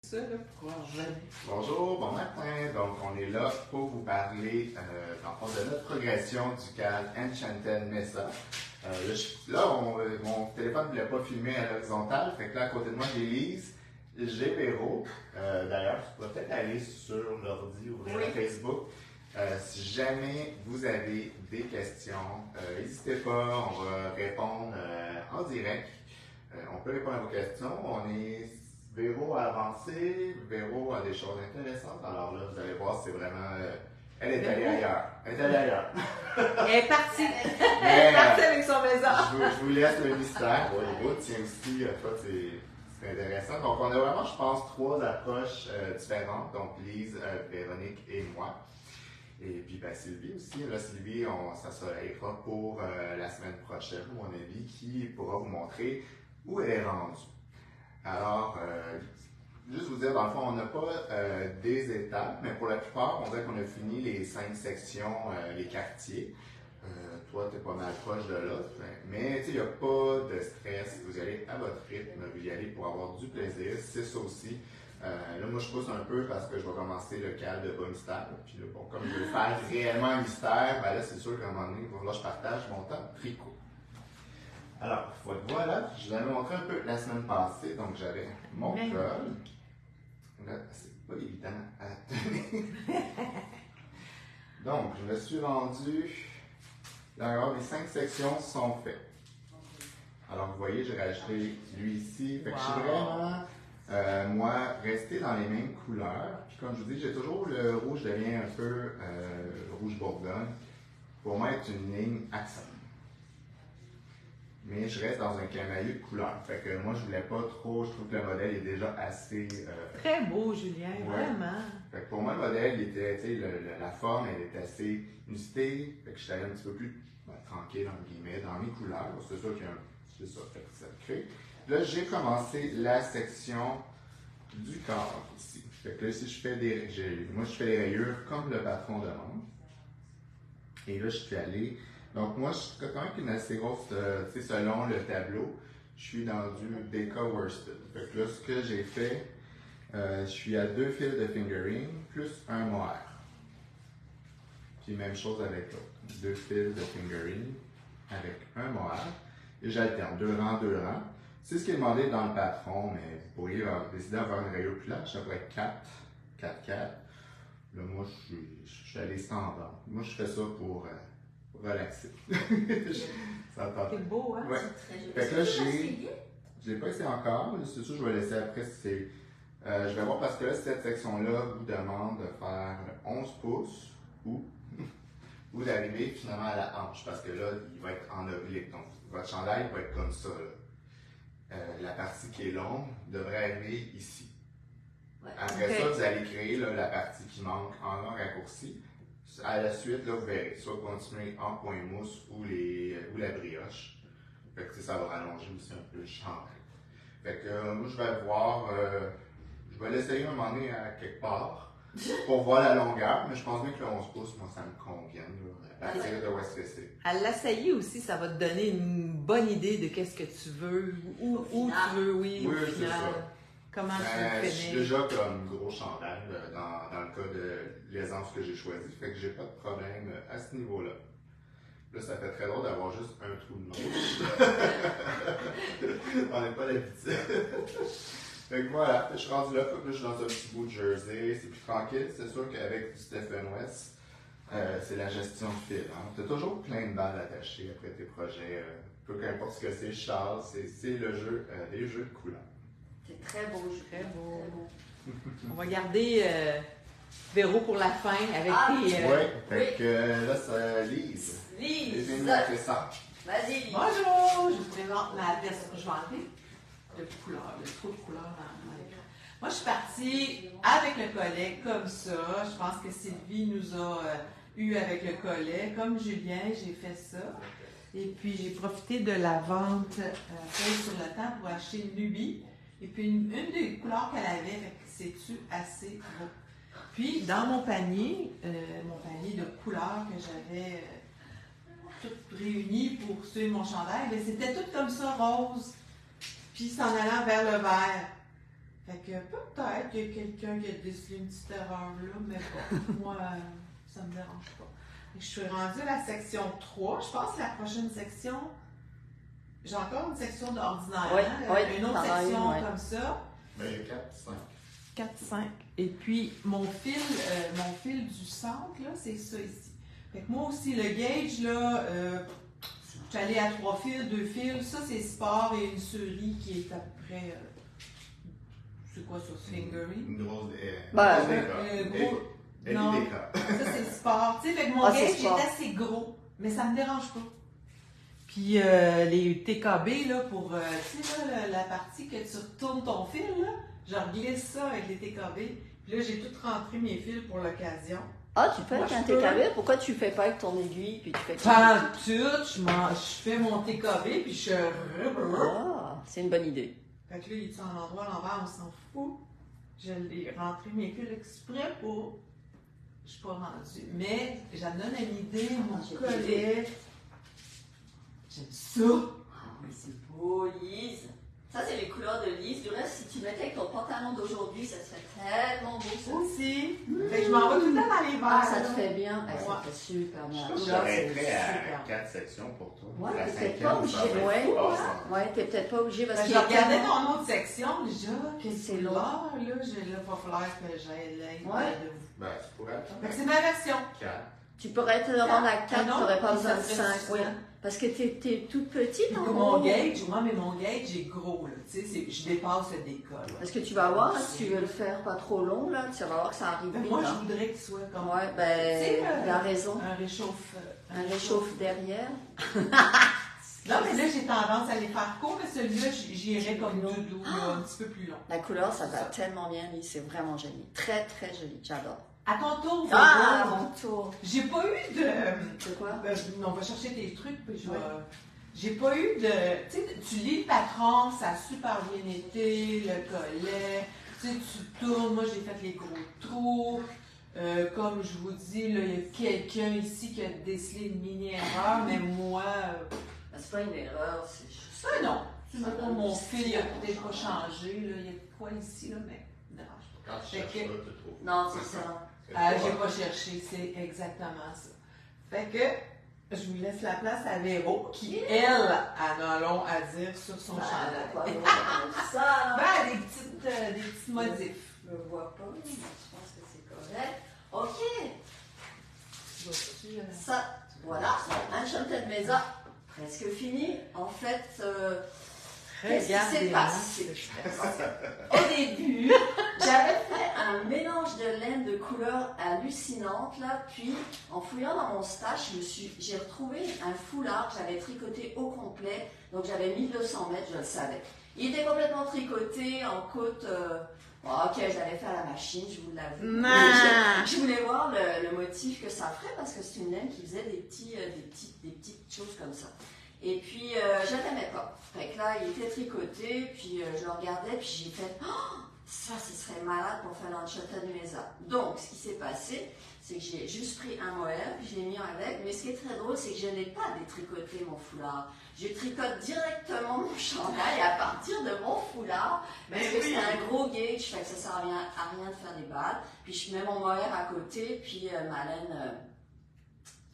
Ça, là, pour revenir. Bonjour, bon matin. Donc, on est là pour vous parler dans le fond, de notre progression du CAD Enchanted Mesa. Mon téléphone ne voulait pas filmer à l'horizontale, fait que là, à côté de moi, j'ai Lise, j'ai Véro. D'ailleurs, tu pourrais peut-être aller sur l'ordi ou sur Facebook. Si jamais vous avez des questions, n'hésitez pas, on va répondre en direct. On peut répondre à vos questions. On est Véro a avancé, Véro a des choses intéressantes. Alors là, vous allez voir, c'est vraiment. Elle est allée ailleurs. Elle est allée ailleurs. Elle est partie. Elle est partie avec son maison. Je vous laisse le mystère. Véro, tiens aussi, toi, c'est intéressant. Donc, on a vraiment, je pense, 3 approches différentes. Donc, Lise, Véronique et moi. Et puis, ben, Sylvie aussi. Là, Sylvie, ça sera pour la semaine prochaine, à mon avis, qui pourra vous montrer où elle est rendue. Alors, juste vous dire, dans le fond, on n'a pas des étapes, mais pour la plupart, on dirait qu'on a fini les 5 sections, les quartiers. Toi, tu es pas mal proche de l'autre, mais il n'y a pas de stress. Vous y allez à votre rythme, vous y allez pour avoir du plaisir. C'est ça aussi. Là, moi, je pousse un peu parce que je vais commencer le cadre de bas mystère. Puis là, bon, comme je veux faire réellement un mystère, ben là, c'est sûr qu'à un moment donné, là, je partage mon temps tricot. Alors, voilà, je vous avais montré un peu la semaine passée, donc j'avais mon col. Là, c'est pas évident à tenir. Donc, je me suis rendu. D'ailleurs, les 5 sections sont faites. Alors, vous voyez, j'ai rajouté lui ici. Fait que je suis vraiment, moi, resté dans les mêmes couleurs. Puis, comme je vous dis, j'ai toujours le rouge devient un peu rouge bourgogne. Pour moi, c'est une ligne accent. Mais je reste dans un camailleux de couleur. Fait que moi, je voulais pas trop. Je trouve que le modèle est déjà assez. Très beau, Julien, vraiment. Fait que pour moi, le modèle, il était, tu sais, la forme, elle est assez musclée. Fait que je suis allé un petit peu plus tranquille, entre guillemets, dans mes couleurs. C'est sûr qu'il y a c'est ça, fait que ça crée. Là, j'ai commencé la section du corps ici. Fait que là, si je fais moi, je fais les rayures comme le patron demande. Et là, je suis allé. Donc, moi, je suis quand même une assez grosse, tu sais, selon le tableau, je suis dans du Deka Worsted. Fait que là, ce que j'ai fait, je suis à 2 fils de fingering plus un mohair. Puis, même chose avec l'autre. 2 fils de fingering avec un mohair. Et j'alterne 2 rangs, 2 rangs. C'est ce qui est demandé dans le patron, mais vous pourriez décider d'avoir une rayure plus large. Ça pourrait être 4, 4, 4. Là, moi, je suis allé standard. Moi, je fais ça pour relaxer. C'est beau, hein? Ouais. Fait que là, je l'ai pas essayé encore. C'est sûr, je vais laisser après. Je vais voir parce que là, cette section-là vous demande de faire 11 pouces ou d'arriver finalement à la hanche. Parce que là, il va être en oblique. Donc, votre chandail va être comme ça. La partie qui est longue devrait arriver ici. Ouais. Après ça, vous allez créer là, la partie qui manque en un raccourci. À la suite, là, vous verrez, soit continuer en point mousse ou la brioche. Fait que ça va rallonger aussi un peu le chandail. Fait que moi, je vais voir, je vais l'essayer un moment donné à quelque part pour voir la longueur, mais je pense bien que le 11 pouces, moi, ça me convient, là, à partir de où est-ce que c'est. À l'essayer aussi, ça va te donner une bonne idée de qu'est-ce que tu veux, où tu veux, oui, au final. Comment tu veux je suis déjà comme gros chandail dans le cas de l'aisance que j'ai choisi, fait que j'ai pas de problème à ce niveau-là. Là, ça fait très drôle d'avoir juste un trou de manche. On n'est pas l'habitude. Fait que voilà, je suis rendu là, je suis dans un petit bout de jersey, c'est plus tranquille. C'est sûr qu'avec du Stephen West, c'est la gestion de fil. Hein. Tu as toujours plein de balles attachées après tes projets. Peu importe ce que c'est, Charles, c'est le jeu, les jeux de couleurs. C'est très beau, très beau. On va garder Véro pour la fin avec tes. Oui, fait que là, ça Lise. Lise! Vas-y, Lise! Bonjour! Je vous présente ma version. Je vais enlever le trou de couleur dans l'écran. Moi, je suis partie avec le collet comme ça. Je pense que Sylvie nous a eu avec le collet. Comme Julien, j'ai fait ça. Et puis, j'ai profité de la vente faite sur le temps pour acheter une Nubie. Et puis, une des couleurs qu'elle avait, c'est-tu assez beau. Puis, dans mon panier de couleurs que j'avais toutes réunies pour suivre mon chandail, c'était tout comme ça, rose. Puis, s'en allant vers le vert. Fait que peut-être qu'il y a quelqu'un qui a décelé une petite erreur là, mais bon, moi, ça me dérange pas. Et je suis rendue à la section 3. Je pense que la prochaine section, j'ai encore une section d'ordinaire, une autre section comme ça. Ben, il y a 4, 5. 4, 5. Et puis, mon fil du centre, là, c'est ça ici. Fait que moi aussi, le gauge, là, je suis allée à 3 fils, 2 fils. Ça, c'est sport et une souris qui est à peu près... c'est quoi ça, fingering? Une grosse gros... Non, ça, c'est sport. Tu sais, fait que mon gauge est assez gros, mais ça me dérange pas. Puis les TKB, là, pour, tu sais, là, la partie que tu retournes ton fil, là, je glisse ça avec les TKB. Puis là, j'ai tout rentré mes fils pour l'occasion. Ah, tu fais avec un TKB? Pourquoi tu fais pas avec ton aiguille? Puis tu fais pas tout, je fais mon TKB, puis je... Ah, c'est une bonne idée. Fait que là, il est en endroit à l'envers, on s'en fout. Je l'ai rentré mes fils exprès pour... Je suis pas rendue. Mais, ça me donne une idée, mon collet. J'aime ça. Ah oui, c'est beau, Lise. Ça, c'est les couleurs de Lise. Du reste, si tu mettais avec ton pantalon d'aujourd'hui, ça serait tellement beau, ça. Aussi. Fait que je m'en vais tout le temps dans les verres. Ah, ça te fait bien. Ça te fait super bien. Je t'arrêterais à 4 sections pour toi. Ouais, t'es peut-être pas obligé. Ouais, t'es peut-être pas obligé parce que. Je regardais ton autre section, déjà, c'est long. Là, il va falloir que j'aille l'aide de vous. Ben, tu pourrais attendre. Fait que c'est ma version. 4. Tu pourrais te rendre à 4, tu n'aurais pas besoin de 5. Oui. Parce que t'es toute petite en mon gauge, moi, mais mon gauge est gros, là. Tu sais, je dépasse le décolle. Parce que tu vas voir, si tu veux le faire pas trop long, là, tu vas voir que ça arrive vite. Moi, je voudrais qu'il soit comme... Ouais, ben, il a raison. Un réchauffe... Un réchauffe derrière. Non, mais là, j'ai tendance à les faire courts, mais celui-là, j'irais comme doudou, un petit peu plus long. La couleur, ça va tellement bien, c'est vraiment joli. Très, très joli, j'adore. À ton tour, à mon tour. J'ai pas eu de... De quoi? On va chercher tes trucs, puis je vais... J'ai pas eu de... Tu sais, tu lis le patron, ça a super bien été, le collet, tu sais, tu tournes, moi j'ai fait les gros trous. Comme je vous dis, là, il y a quelqu'un ici qui a décelé une mini-erreur, mais moi... c'est pas une erreur, c'est juste... Ça, non. Mon fil, il a peut-être pas changé, là. Il y a quoi ici, là, mais... Non, quand tu cherches pas, tu trouves. Non, c'est ça. J'ai pas cherché, c'est exactement ça. Fait que je vous laisse la place à Véro, qui, elle, a long à dire sur son chandail. Ça, ben, des petits modifs. Je me vois pas, mais je pense que c'est correct. OK. Ça, voilà, Enchanted Mesa, presque fini. En fait, qu'est-ce qui s'est passé? Au début, j'avais fait un mélange de laine de couleurs hallucinantes, là, puis en fouillant dans mon stash, j'ai retrouvé un foulard que j'avais tricoté au complet, donc j'avais 1200 mètres, je le savais. Il était complètement tricoté en côte... ok, je l'avais fait à la machine, je vous l'avoue. Je voulais voir le motif que ça ferait parce que c'est une laine qui faisait des petites choses comme ça. Et puis, je n'aimais pas. Fait que là, il était tricoté, puis je le regardais, puis j'ai fait oh, ça, ce serait malade pour faire l'Enchanted Mesa. Donc, ce qui s'est passé, c'est que j'ai juste pris un mohair, puis je l'ai mis avec. Mais ce qui est très drôle, c'est que je n'ai pas détricoté mon foulard. Je tricote directement mon chandail à partir de mon foulard, parce que c'est un gros gauge, fait que ça ne sert à rien de faire des balles. Puis je mets mon mohair à côté, puis ma laine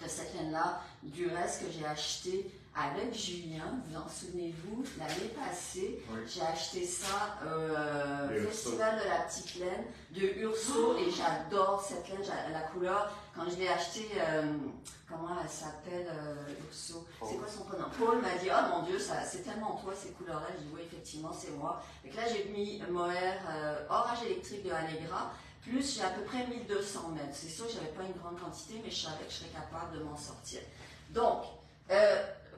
de cette laine-là, du reste que j'ai acheté avec Julien, vous en souvenez-vous, l'année passée, j'ai acheté ça au Festival de la Petite Laine de Urso et j'adore cette laine, la couleur. Quand je l'ai acheté, comment elle s'appelle, Urso? C'est quoi son prénom? Paul m'a dit, oh mon Dieu, c'est tellement toi ces couleurs-là. J'ai dit, oui, effectivement, c'est moi. Et là, j'ai mis mohair orage électrique de Allegra. Plus, j'ai à peu près 1200 mètres. C'est sûr que je n'avais pas une grande quantité, mais je savais que je serais capable de m'en sortir. Donc,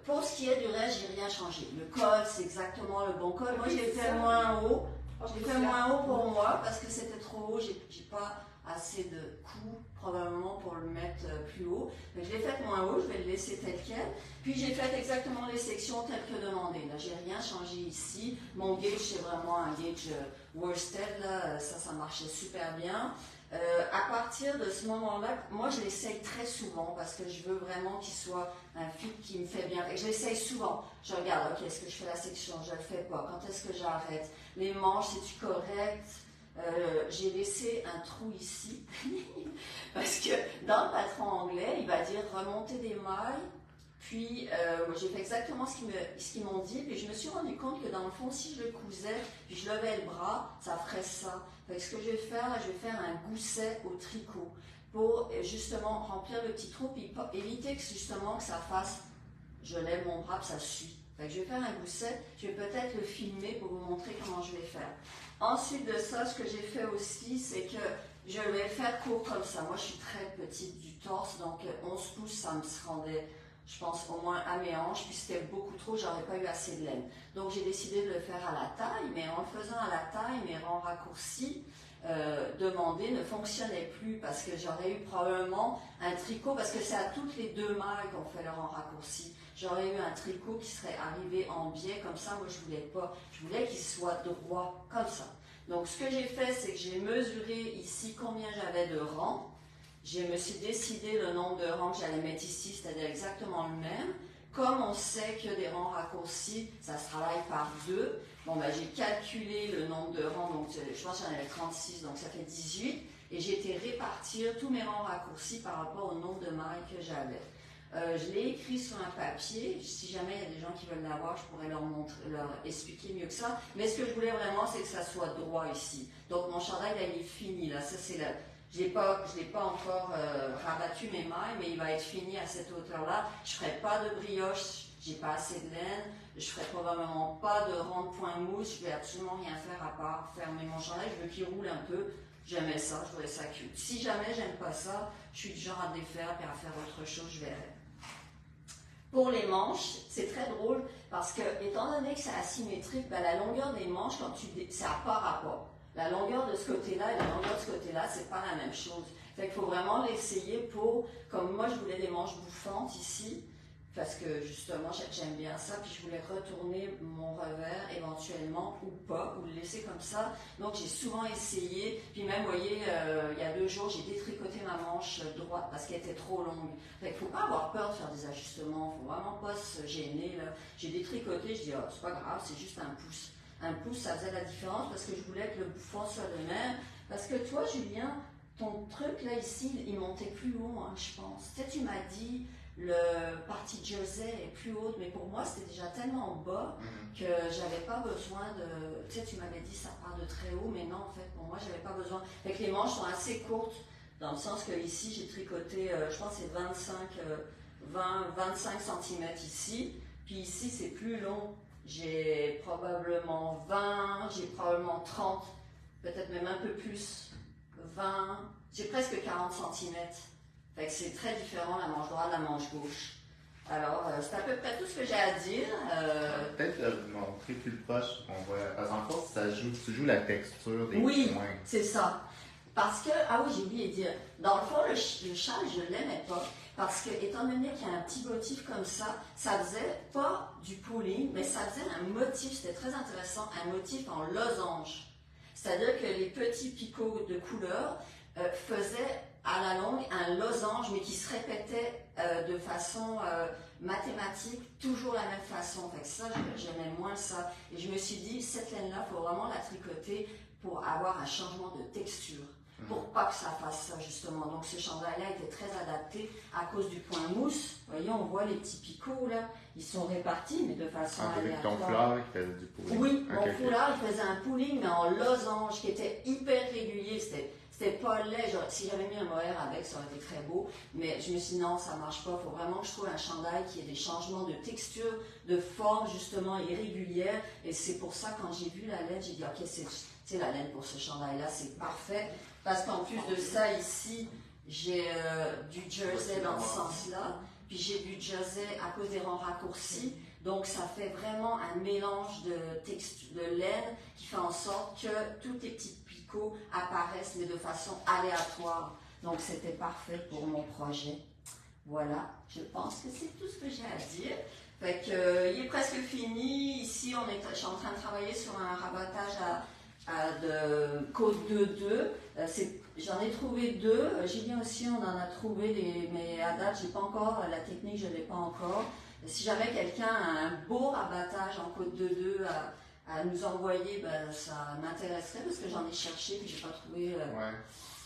pour ce qui est du reste, j'ai rien changé. Le col, c'est exactement le bon col. Moi, je l'ai fait moins haut. Je l'ai fait moins haut pour moi parce que c'était trop haut. J'ai pas assez de cou probablement pour le mettre plus haut. Mais je l'ai fait moins haut, je vais le laisser tel quel. Puis j'ai fait exactement les sections telles que demandé. Là, j'ai rien changé ici. Mon gauge, c'est vraiment un gauge worsted, là, ça marchait super bien. À partir de ce moment-là, moi je l'essaye très souvent parce que je veux vraiment qu'il soit un fit qui me fait bien. Et je l'essaye souvent. Je regarde, ok, est-ce que je fais la section? Je le fais pas. Quand est-ce que j'arrête? Les manches, c'est-tu correct? J'ai laissé un trou ici parce que dans le patron anglais, il va dire remonter des mailles. Puis j'ai fait exactement ce qu'ils m'ont dit, puis je me suis rendu compte que dans le fond, si je le cousais, puis je levais le bras, ça ferait ça. Fait que ce que je vais faire, là, je vais faire un gousset au tricot pour justement remplir le petit trou, puis éviter que justement que ça fasse, je lève mon bras, puis ça suit. Fait que je vais faire un gousset, je vais peut-être le filmer pour vous montrer comment je vais faire. Ensuite de ça, ce que j'ai fait aussi, c'est que je vais faire court comme ça. Moi, je suis très petite du torse, donc 11 pouces, ça me se rendait, je pense, au moins à mes hanches, puis c'était beaucoup trop, j'aurais pas eu assez de laine. Donc j'ai décidé de le faire à la taille, mais en le faisant à la taille, mes rangs raccourcis demandés ne fonctionnaient plus parce que j'aurais eu probablement un tricot, parce que c'est à toutes les 2 mailles qu'on fait le rang raccourci. J'aurais eu un tricot qui serait arrivé en biais comme ça, moi je voulais pas, je voulais qu'il soit droit comme ça. Donc ce que j'ai fait, c'est que j'ai mesuré ici combien j'avais de rangs. Je me suis décidé le nombre de rangs que j'allais mettre ici, c'est-à-dire exactement le même. Comme on sait que des rangs raccourcis, ça se travaille par 2, bon, ben, j'ai calculé le nombre de rangs, donc je pense qu'il y en avait 36, donc ça fait 18, et j'ai été répartir tous mes rangs raccourcis par rapport au nombre de mailles que j'avais. Je l'ai écrit sur un papier, si jamais il y a des gens qui veulent l'avoir, je pourrais leur expliquer mieux que ça, mais ce que je voulais vraiment, c'est que ça soit droit ici. Donc mon chandail, là, il est fini, là, ça c'est je l'ai pas encore rabattu mes mailles, mais il va être fini à cette hauteur-là. Je ne ferai pas de brioche, j'ai pas assez de laine. Je ne ferai probablement pas de rang de point mousse. Je ne vais absolument rien faire à part fermer mon chandail. Je veux qu'il roule un peu. J'aimais ça, je trouvais ça cute. Si jamais j'aime pas ça, je suis du genre à défaire et à faire autre chose, je verrai. Pour les manches, c'est très drôle parce que, étant donné que c'est asymétrique, ben, la longueur des manches, c'est à pas rapport. La longueur de ce côté-là et la longueur de ce côté-là, c'est pas la même chose. Fait qu'il faut vraiment l'essayer pour, comme moi je voulais des manches bouffantes ici, parce que justement j'aime bien ça, puis je voulais retourner mon revers éventuellement ou pas, ou le laisser comme ça. Donc j'ai souvent essayé, puis même, vous voyez, il y a 2 jours, j'ai détricoté ma manche droite parce qu'elle était trop longue. Fait qu'il ne faut pas avoir peur de faire des ajustements, il ne faut vraiment pas se gêner, là. J'ai détricoté, je dis, oh, c'est pas grave, c'est juste un pouce. Un pouce, ça faisait la différence parce que je voulais que le bouffon soit le même. Parce que toi, Julien, ton truc là ici, il montait plus haut, hein, je pense. Tu sais, tu m'as dit, le parti jersey est plus haute, mais pour moi, c'était déjà tellement bas que j'avais pas besoin de... Tu sais, tu m'avais dit, ça part de très haut, mais non, en fait, pour moi, j'avais pas besoin. Fait que les manches sont assez courtes, dans le sens que ici, j'ai tricoté, je pense que c'est 25 cm ici, puis ici, c'est plus long. J'ai probablement 20, j'ai probablement 30, peut-être même un peu plus, 20, j'ai presque 40 cm. Fait que c'est très différent la manche droite de la manche gauche. Alors, c'est à peu près tout ce que j'ai à dire. Peut-être montrer plus proche, on voit. Parce qu'en fait, tu joues la texture des points. Oui, c'est ça. Parce que, ah oui, j'ai oublié de dire, dans le fond, le châle, je ne l'aimais pas. Parce que, étant donné qu'il y a un petit motif comme ça faisait pas du pooling, mais ça faisait un motif, c'était très intéressant, un motif en losange. C'est-à-dire que les petits picots de couleur faisaient à la longue un losange, mais qui se répétait de façon mathématique, toujours la même façon. Fait que ça, j'aimais moins ça. Et je me suis dit, cette laine-là, il faut vraiment la tricoter pour avoir un changement de texture. Pour pas que ça fasse ça, justement. Donc, ce chandail-là était très adapté à cause du point mousse. Vous voyez, on voit les petits picots, là. Ils sont répartis, mais de façon aléatoire. Ton foulard, il faisait du pooling. Oui, mon foulard, il faisait un pooling, mais en losange, qui était hyper régulier. C'était pas laid. Si j'avais mis un mohair avec, ça aurait été très beau. Mais je me suis dit, non, ça marche pas. Il faut vraiment que je trouve un chandail qui ait des changements de texture, de forme, justement, irrégulière. Et c'est pour ça, quand j'ai vu la laine, j'ai dit, OK, c'est la laine pour ce chandail-là, c'est parfait. Parce qu'en plus de ça, ici, j'ai du jersey dans ce sens-là, puis j'ai du jersey à cause des rangs raccourcis, donc ça fait vraiment un mélange de laine qui fait en sorte que tous les petits picots apparaissent, mais de façon aléatoire. Donc c'était parfait pour mon projet. Voilà, je pense que c'est tout ce que j'ai à dire. Fait que, il est presque fini. Ici, je suis en train de travailler sur un rabattage de Code 2.2. J'en ai trouvé 2. Julien aussi, on en a trouvé, mais à date, j'ai pas encore, la technique, je ne l'ai pas encore. Si j'avais quelqu'un, un beau rabattage en Code 2.2 à nous envoyer, ben, ça m'intéresserait parce que j'en ai cherché et je n'ai pas trouvé. Ouais,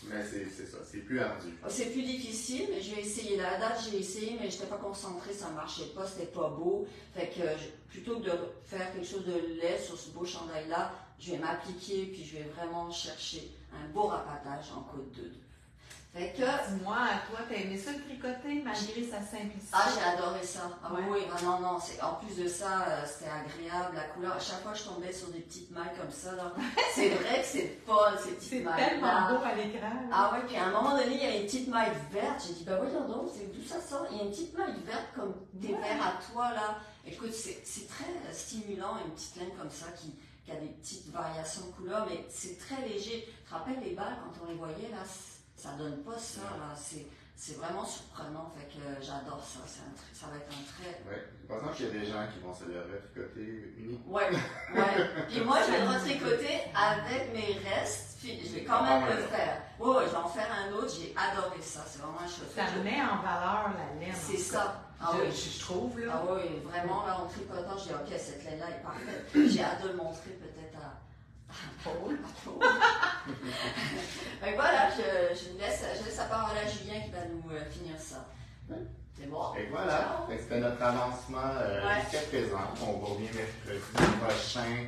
mais c'est ça, c'est plus ardu. C'est plus difficile, mais je vais essayer. La date, j'ai essayé, mais je n'étais pas concentrée, ça ne marchait pas, c'était pas beau. Fait que plutôt que de faire quelque chose de laid sur ce beau chandail-là, je vais m'appliquer puis je vais vraiment chercher un beau rabattage en Code 2.2. Fait que. Dis-moi, toi, t'as aimé ça le tricoter malgré sa simplicité? Ah, j'ai adoré ça. Ah ouais. oui, ah, non, en plus de ça, c'était agréable, la couleur. À chaque fois que je tombais sur des petites mailles comme ça, c'est vrai que c'est fun, ces petites mailles. C'est tellement beau à l'écran. Ah oui, puis à un moment donné, il y a une petite maille verte. J'ai dit, ben voyons donc, d'où ça sort? Il y a une petite maille verte comme des verres à toi, là. Écoute, c'est très stimulant, une petite laine comme ça qui a des petites variations de couleurs, mais c'est très léger. Tu te rappelles les balles, quand on les voyait, là, ça donne pas ça, là. C'est vraiment surprenant, fait que j'adore ça. Ça va être un très. Oui, par exemple, il y a des gens qui vont se le retricoter uniquement. Ouais. Puis moi, je vais le retricoter avec mes restes, puis je vais quand même le faire. Ouais, je vais en faire un autre, j'ai adoré ça. C'est vraiment un chouette. Ça met en valeur la laine. C'est ça. Ah oui. Je trouve, là. Ah oui, vraiment, là, en tricotant, je dis, ok, cette laine-là est parfaite. J'ai hâte de le montrer peut-être à Paul. Donc voilà, je laisse la parole à Julien qui va nous finir ça. C'est bon. Et voilà, c'était notre avancement jusqu'à présent. On va revenir mercredi prochain.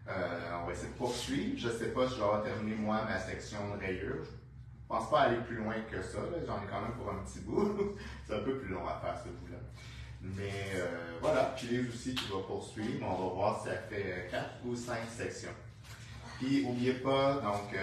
On va essayer de poursuivre. Je ne sais pas si je vais avoir terminé moi ma section de rayures. Je ne pense pas aller plus loin que ça. J'en ai quand même pour un petit bout. C'est un peu plus long à faire ce bout-là. Mais voilà, puis les aussi qui va poursuivre. On va voir si ça fait 4 ou 5 sections. Puis n'oubliez pas, donc,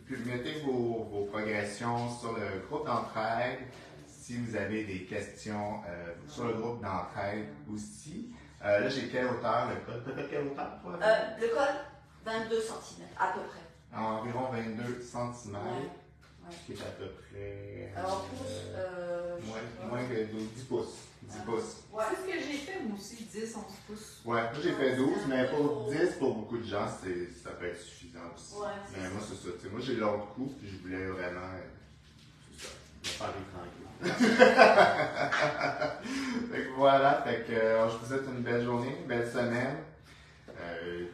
mettez vos progressions sur le groupe d'entraide. Si vous avez des questions sur le groupe d'entraide aussi. Là, j'ai quelle hauteur le code? T'as fait quelle hauteur, toi? Le code, 22 cm, à peu près. Environ 22 cm. Ouais. Qui est à peu près. Alors, pouces, moins que 10 pouces. 10 pouces. Ouais. C'est ce que j'ai fait, moi aussi, 10, 11 pouces. Ouais, moi j'ai fait 12, mais pour 10, pour beaucoup de gens, ça peut être suffisant aussi. Ouais, mais moi, c'est ça. Moi, j'ai l'autre coup, puis je voulais vraiment. C'est ça. Me faire tranquille. Fait que voilà, je vous souhaite une belle journée, une belle semaine.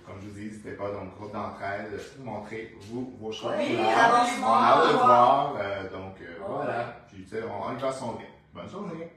Comme je vous dis, n'hésitez pas dans le groupe d'entraide, montrez vos choix. Oui, on a hâte de voir. Donc voilà. Puis on y va son rythme. Bonne journée.